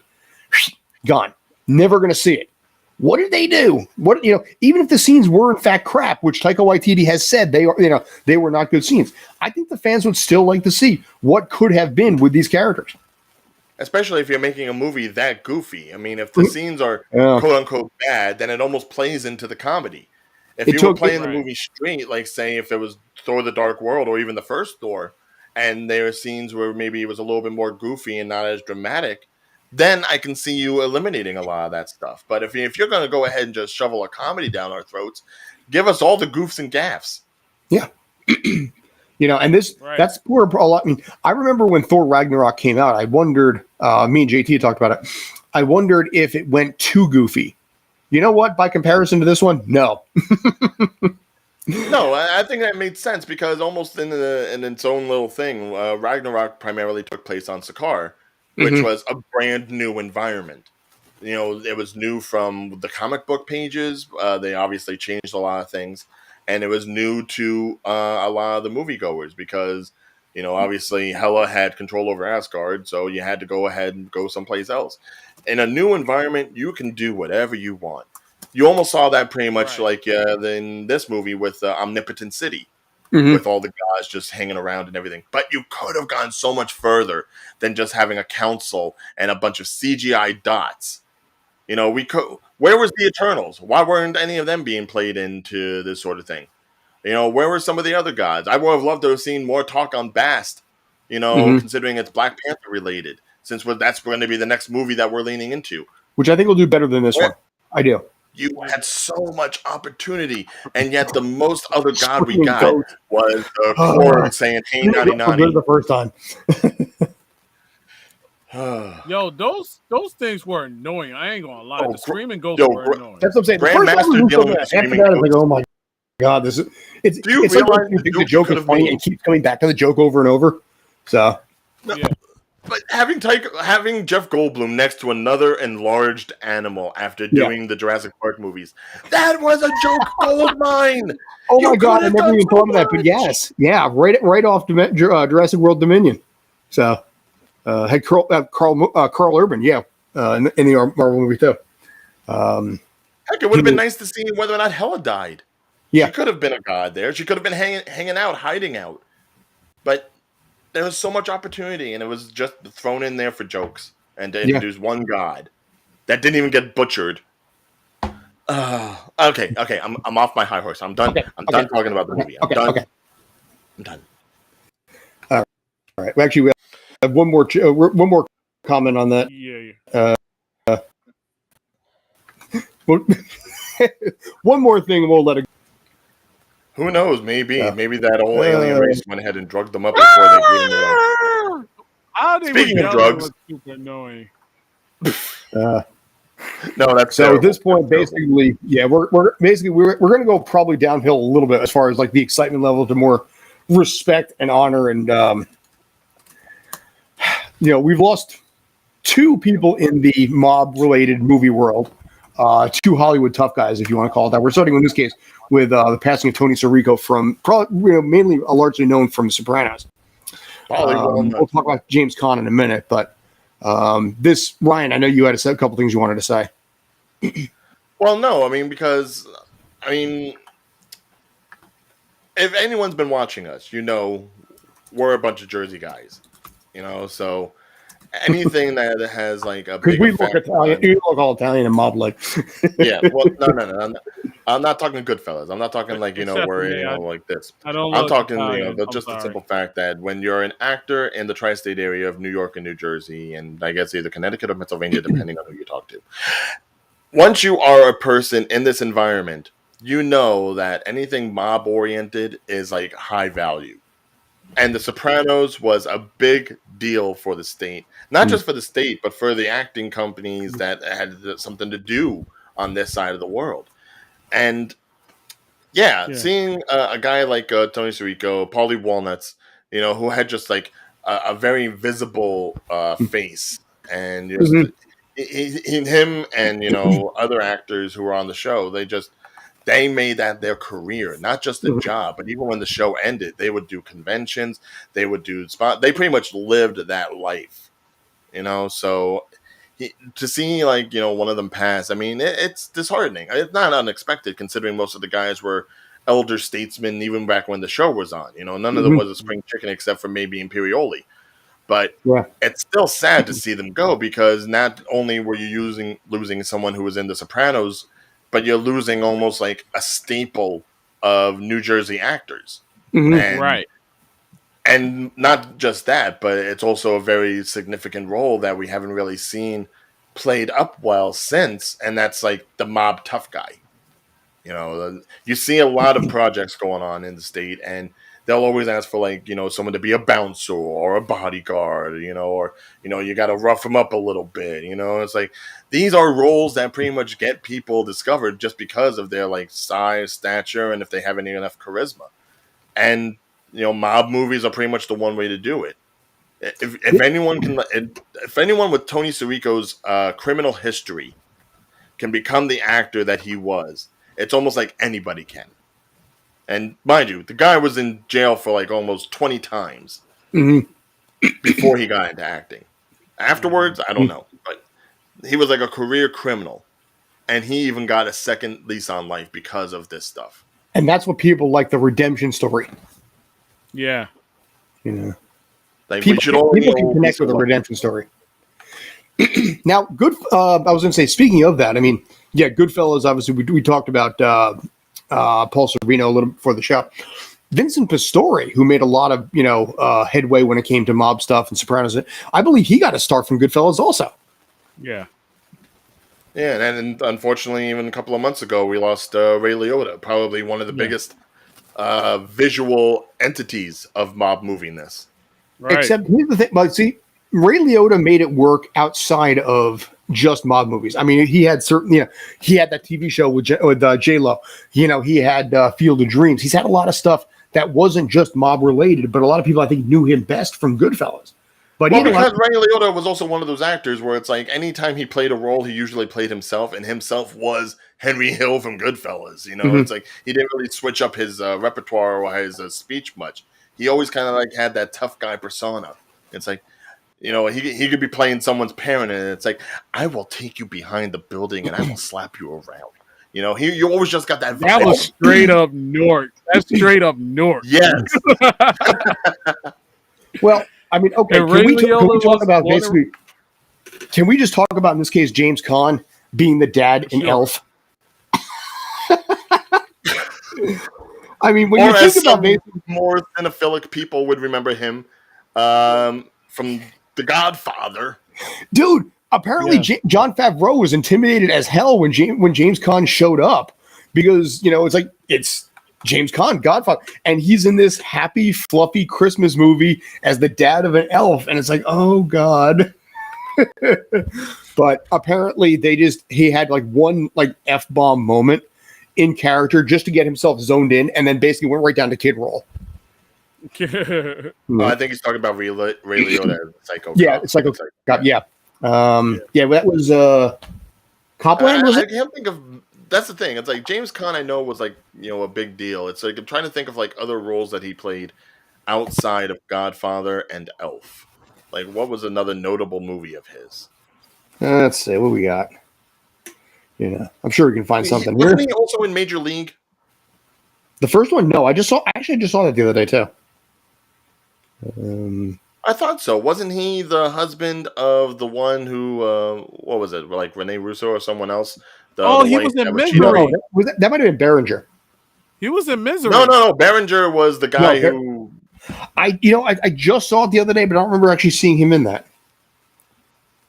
Gone. Never going to see it. What did they do? Even if the scenes were in fact crap, which Taika Waititi has said they were not good scenes, I think the fans would still like to see what could have been with these characters. Especially if you're making a movie that goofy. I mean, if the scenes are quote unquote bad, then it almost plays into the comedy. If you were playing the movie straight, like say if it was Thor: The Dark World or even the first Thor, and there are scenes where maybe it was a little bit more goofy and not as dramatic, then I can see you eliminating a lot of that stuff. But if you're going to go ahead and just shovel a comedy down our throats, give us all the goofs and gaffes. Yeah. And that's where a lot. I mean, I remember when Thor Ragnarok came out, I wondered, me and JT talked about it. I wondered if it went too goofy. You know what? By comparison to this one, no. No, I think that made sense because almost in its own little thing, Ragnarok primarily took place on Sakaar, which was a brand new environment. It was new from the comic book pages. They obviously changed a lot of things. And it was new to a lot of the moviegoers because, obviously Hela had control over Asgard, so you had to go ahead and go someplace else. In a new environment, you can do whatever you want. You almost saw that pretty much like in this movie with Omnipotent City, with all the gods just hanging around and everything. But you could have gone so much further than just having a council and a bunch of CGI dots. Where was the Eternals? Why weren't any of them being played into this sort of thing? Where were some of the other gods? I would have loved to have seen more talk on Bast, considering it's Black Panther related. since that's going to be the next movie that we're leaning into. Which I think will do better than this one. I do. You had so much opportunity, and yet the most other god we got was Korg saying, "Hey, naughty, naughty." The first time. Yo, those things were annoying. I ain't gonna lie. The screaming ghosts were annoying. That's what I'm saying. Grandmaster dealing with the screaming ghosts. Like, oh my god, this is. It's like you think the joke is funny and keeps coming back to the joke over and over. So. Yeah. But having Jeff Goldblum next to another enlarged animal after doing the Jurassic Park movies, that was a joke gold mine. Oh my god, I never even thought of that. But yes, right off Jurassic World Dominion. So had Carl Urban, in the Marvel movie too. Heck, it would have been nice to see whether or not Hela died. Yeah, she could have been a god there. She could have been hanging out, hiding out, but. There was so much opportunity, and it was just thrown in there for jokes and to introduce one god that didn't even get butchered. Okay, I'm off my high horse. I'm done. I'm done talking about the movie. I'm done. I'm done. All right. Well, actually, we have one more comment on that. Yeah. One more thing, we'll let it. Who knows? Maybe that old alien race went ahead and drugged them up before they gave them away. Speaking of drugs, super annoying. No, that's so. At this point, basically, we're going to go probably downhill a little bit as far as like the excitement level to more respect and honor, and we've lost two people in the mob-related movie world. Two Hollywood tough guys, if you want to call it that. We're starting in this case with the passing of Tony Sirico from probably mainly largely known from The Sopranos. We'll talk about James Caan in a minute, but this Ryan, I know you had a couple things you wanted to say. Well, no, because if anyone's been watching us, we're a bunch of Jersey guys, so. Anything that has like a big look Italian, you look all Italian and mob like. Yeah, well, no. I'm not talking Goodfellas. I'm not talking like we're like this. I'm talking just the simple fact that when you're an actor in the tri-state area of New York and New Jersey, and I guess either Connecticut or Pennsylvania, depending on who you talk to. Once you are a person in this environment, you know that anything mob oriented is like high value. And The Sopranos was a big deal for the state. Not just for the state, but for the acting companies that had something to do on this side of the world. And, seeing a guy like Tony Sirico, Paulie Walnuts, who had just like a very visible face. And him and, other actors who were on the show, they made that their career, not just a job, but even when the show ended, they would do conventions, they would do they pretty much lived that life, so to see one of them pass, it's disheartening. It's not unexpected considering most of the guys were elder statesmen, even back when the show was on, none of them was a spring chicken except for maybe Imperioli, but it's still sad to see them go because not only were you losing someone who was in The Sopranos, but you're losing almost like a staple of New Jersey actors. Right. And not just that, but it's also a very significant role that we haven't really seen played up well since, and that's like the mob tough guy. You see a lot of projects going on in the state, and they'll always ask for someone to be a bouncer or a bodyguard, or you got to rough them up a little bit, It's like these are roles that pretty much get people discovered just because of their size, stature, and if they have any enough charisma. And mob movies are pretty much the one way to do it. If anyone with Tony Sirico's criminal history can become the actor that he was, it's almost like anybody can. And mind you, the guy was in jail for almost 20 times before he got into acting. Afterwards, I don't know. But he was like a career criminal. And he even got a second lease on life because of this stuff. And that's what people like, the redemption story. Yeah. People we should all can connect with a redemption story. Now, I was going to say, speaking of that, Goodfellas, obviously, we talked about Paul Sorvino a little before the show. Vincent Pastore, who made a lot of headway when it came to mob stuff and Sopranos. I believe he got a start from Goodfellas also. Yeah. Yeah, and unfortunately, even a couple of months ago, we lost Ray Liotta, probably one of the biggest visual entities of mob moviness. Right. Except here's the thing, but see, Ray Liotta made it work outside of just mob movies. I mean, he had he had that TV show with J-Lo. He had Field of Dreams. He's had a lot of stuff that wasn't just mob related, but a lot of people I think knew him best from Goodfellas. But because Ray Liotta was also one of those actors where it's like anytime he played a role, he usually played himself, and himself was Henry Hill from Goodfellas. It's like he didn't really switch up his repertoire or his speech much. He always kind of like had that tough guy persona. It's like, he could be playing someone's parent, and it's like, I will take you behind the building and I will slap you around. You always just got that vibe. That was straight up North. That's straight up North. Yes. Well, I mean, okay. Can we talk about basically? Can we just talk about in this case James Caan being the dad in Elf? I mean, when you think about more cinephilic people would remember him from The Godfather. Dude, apparently Jon Favreau was intimidated as hell when James Caan showed up because it's James Caan, Godfather, and he's in this happy, fluffy Christmas movie as the dad of an elf, and it's like, oh god. But apparently he had like one like F-bomb moment in character just to get himself zoned in, and then basically went right down to kid role. I think he's talking about Ray Liotta as Psycho. Yeah, it's Psycho. Yeah. That was Copland. I can't think of. That's the thing. It's like James Caan, I know, was like a big deal. It's like I'm trying to think of like other roles that he played outside of Godfather and Elf. Like, what was another notable movie of his? Let's see what we got. I'm sure we can find something. Wasn't he also in Major League? The first one, no. I just saw that the other day too. I thought so. Wasn't he the husband of the one who? What was it? Like Rene Russo or someone else? He was in Misery. No, that might have been Berenger. He was in Misery. No. Berenger was the guy who. I just saw it the other day, but I don't remember actually seeing him in that.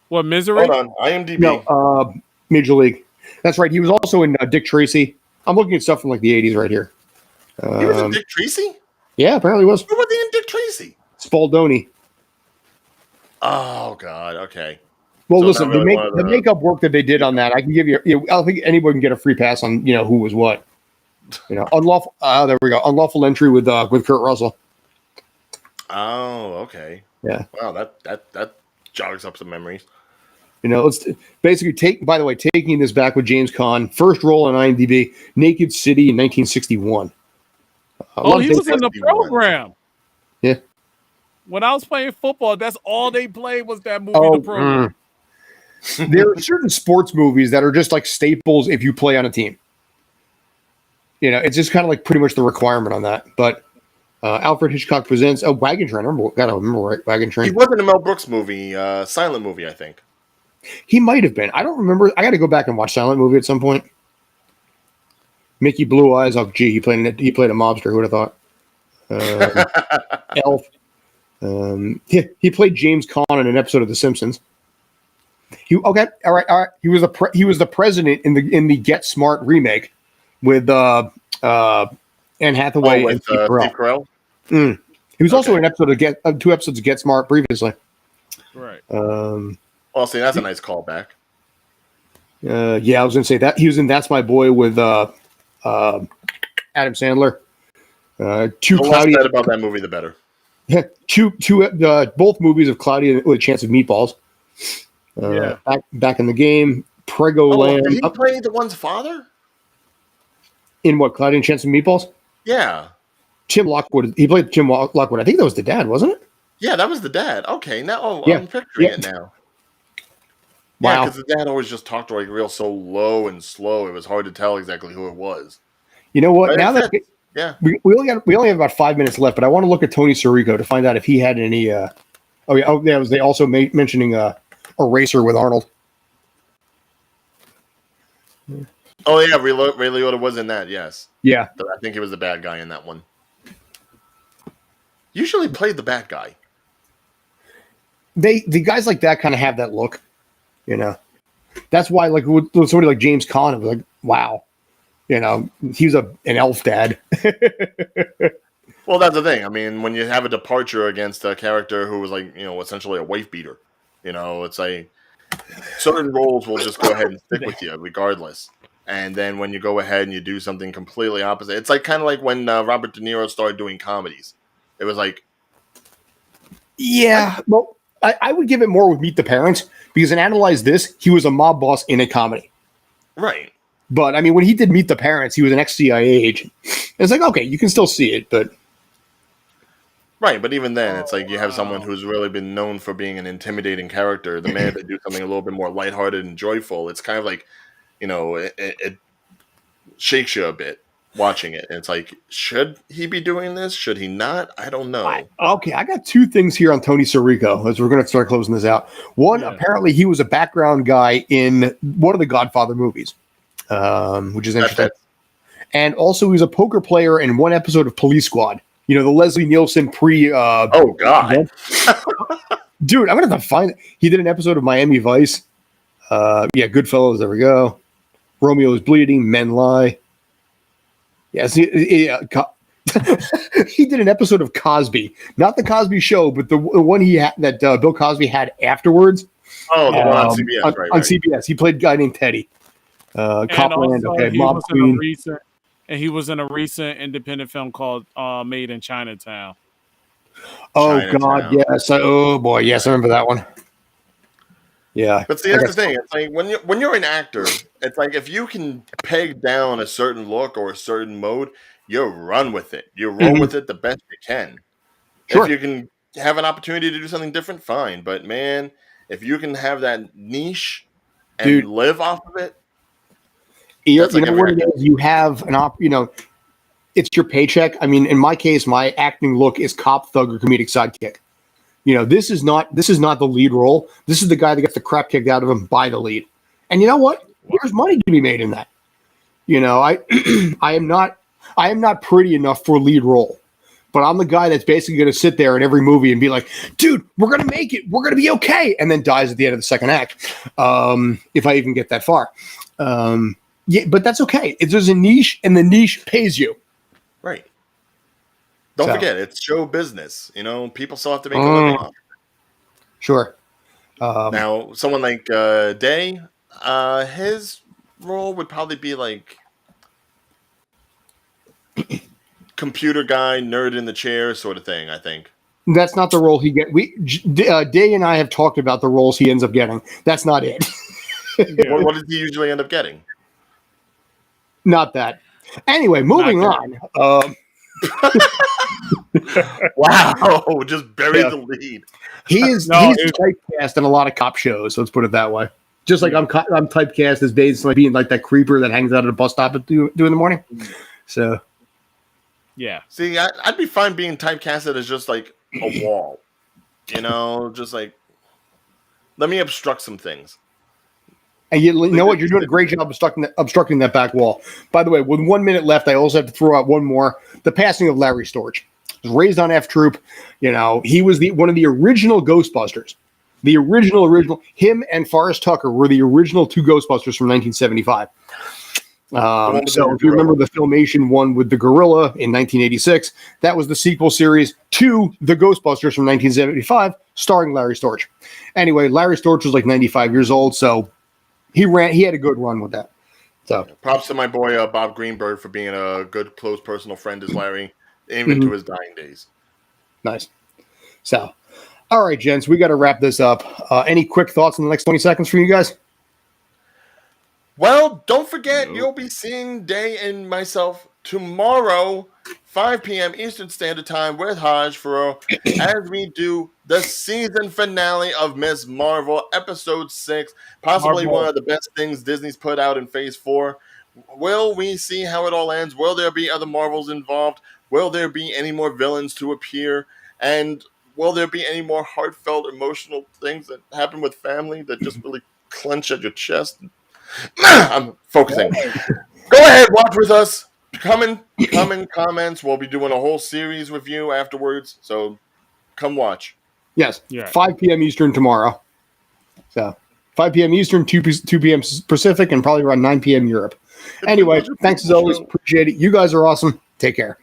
What, Misery? Hold on, IMDb. No, Major League. That's right. He was also in Dick Tracy. I'm looking at stuff from like the 80s right here. He was in Dick Tracy? Yeah, apparently was. Who was he in Dick Tracy? Spaldoni. Oh God. Okay. Well, listen, the makeup work that they did on that, I can give you. I don't think anyone can get a free pass on who was what. Unlawful. There we go. Unlawful entry with Kurt Russell. Oh, okay. Yeah. Wow, that jogs up some memories. Let's basically taking this back with James Caan. First role on IMDb, Naked City in 1961. He was in the program. Yeah. When I was playing football, that's all they played was that movie, The Program. There are certain sports movies that are just like staples if you play on a team. It's just kind of like pretty much the requirement on that. But Alfred Hitchcock presents Wagon Train. I remember right, Wagon Train. He was in a Mel Brooks movie, silent movie, I think. He might have been. I don't remember. I got to go back and watch silent movie at some point. Mickey Blue Eyes. Oh, gee, he played a mobster. Who would have thought? Elf. He played James Caan in an episode of The Simpsons. All right. He was the president in the Get Smart remake with Anne Hathaway and Steve Carell. He was also in an episode of 2 episodes of Get Smart previously. Right. Well, see, that's a nice callback. I was going to say that he was in That's My Boy with Adam Sandler. The less said about that movie, the better. Both movies of Cloudy with a Chance of Meatballs. Back in the game, Prego Land. Did he play the one's father? In what, Cloudy and Chance of Meatballs? Yeah. Tim Lockwood. He played Tim Lockwood. I think that was the dad, wasn't it? Yeah, that was the dad. Okay, now I'm picturing it now. Wow. Yeah, because the dad always just talked like real so low and slow. It was hard to tell exactly who it was. You know what? But We only have about 5 minutes left, but I want to look at Tony Sirico to find out if he had any. Was they also mentioning Eraser with Arnold? Oh yeah, Ray Liotta was in that. Yes. Yeah. I think he was the bad guy in that one. usually play the bad guy. The guys like that kind of have that look, you know. That's why, like, with somebody like James Caan, it was like, wow, you know, he was an elf dad. Well, that's the thing. I mean, when you have a departure against a character who was like, you know, essentially a wife beater, you know, it's like certain roles will just go ahead and stick with you regardless. And then when you go ahead and you do something completely opposite, it's like kind of like when Robert De Niro started doing comedies. It was like, yeah, well, I would give it more with Meet the Parents, because in Analyze This, he was a mob boss in a comedy. right. But I mean, when he did Meet the Parents, he was an ex-CIA agent. It's like, okay, you can still see it, but Right, but even then, it's like you have someone who's really been known for being an intimidating character. The minute they do something a little bit more lighthearted and joyful, it's kind of like, you know, it shakes you a bit watching it. And it's like, should he be doing this? Should he not? I don't know. I got two things here on Tony Sirico as we're going to start closing this out. One, apparently he was a background guy in one of the Godfather movies, which is interesting. And also he was a poker player in one episode of Police Squad. You know, the Leslie Nielsen pre... oh, God. Dude, I'm going to have to find it. He did an episode of Miami Vice. Goodfellas, there we go. Romeo's Bleeding, Men Lie. Yes, he did an episode of Cosby. Not the Cosby Show, but the one he had that Bill Cosby had afterwards. Oh, the one on CBS, right. On CBS. He played a guy named Teddy. Copland, okay, Mob Queen. And he was in a recent independent film called Made in Chinatown. Oh, God, yes. Oh, boy, yes, I remember that one. Yeah. But see, that's the thing. It's like when you're an actor, it's like if you can peg down a certain look or a certain mode, you run with it. You roll with it the best you can. Sure. If you can have an opportunity to do something different, fine. But, man, if you can have that niche and live off of it, you know what it is? You have it's your paycheck. I mean, in my case, my acting look is cop, thug, or comedic sidekick. You know, this is not the lead role. This is the guy that gets the crap kicked out of him by the lead. And you know what? There's money to be made in that. You know, I am not pretty enough for a lead role, but I'm the guy that's basically going to sit there in every movie and be like, dude, we're going to make it. We're going to be okay. And then dies at the end of the second act. If I even get that far. Yeah, but that's okay. There's a niche, and the niche pays you. Right. Don't forget, it's show business. You know, people still have to make a living off. Sure. Now, someone like Day, his role would probably be like computer guy, nerd in the chair sort of thing, I think. That's not the role he gets. Day and I have talked about the roles he ends up getting. That's not it. What does he usually end up getting? Not that. Anyway, moving on. Wow, just buried the lead. He's typecast in a lot of cop shows. Let's put it that way. Just like I'm typecast as basically being like that creeper that hangs out at a bus stop at 2 in the morning. So, yeah. See, I'd be fine being typecasted as just like a wall. You know, just like let me obstruct some things. And you know what? You're doing a great job obstructing that back wall. By the way, with 1 minute left, I also have to throw out one more. The passing of Larry Storch. He was raised on F Troop. You know, he was one of the original Ghostbusters. The original. Him and Forrest Tucker were the original two Ghostbusters from 1975. So if you remember the Filmation one with the gorilla in 1986, that was the sequel series to the Ghostbusters from 1975, starring Larry Storch. Anyway, Larry Storch was like 95 years old, so he had a good run with that. So props to my boy Bob Greenberg for being a good close personal friend as Larry, even to his dying days. Nice. So, all right, gents, we got to wrap this up. Any quick thoughts in the next 20 seconds for you guys? Well, don't forget, you'll be seeing Day and myself tomorrow, 5 p.m. Eastern Standard Time with Haj as we do the season finale of Ms. Marvel, Episode 6, possibly one of the best things Disney's put out in Phase 4. Will we see how it all ends? Will there be other Marvels involved? Will there be any more villains to appear? And will there be any more heartfelt, emotional things that happen with family that just really clench at your chest? I'm focusing. Go ahead, watch with us. come in comments. We'll be doing a whole series with you afterwards. So come watch. Yes, Yeah. 5 p.m. Eastern tomorrow. So 5 p.m. Eastern, 2 p.m. Pacific, and probably around 9 p.m. Europe. Anyway, thanks as always. Appreciate it. You guys are awesome. Take care.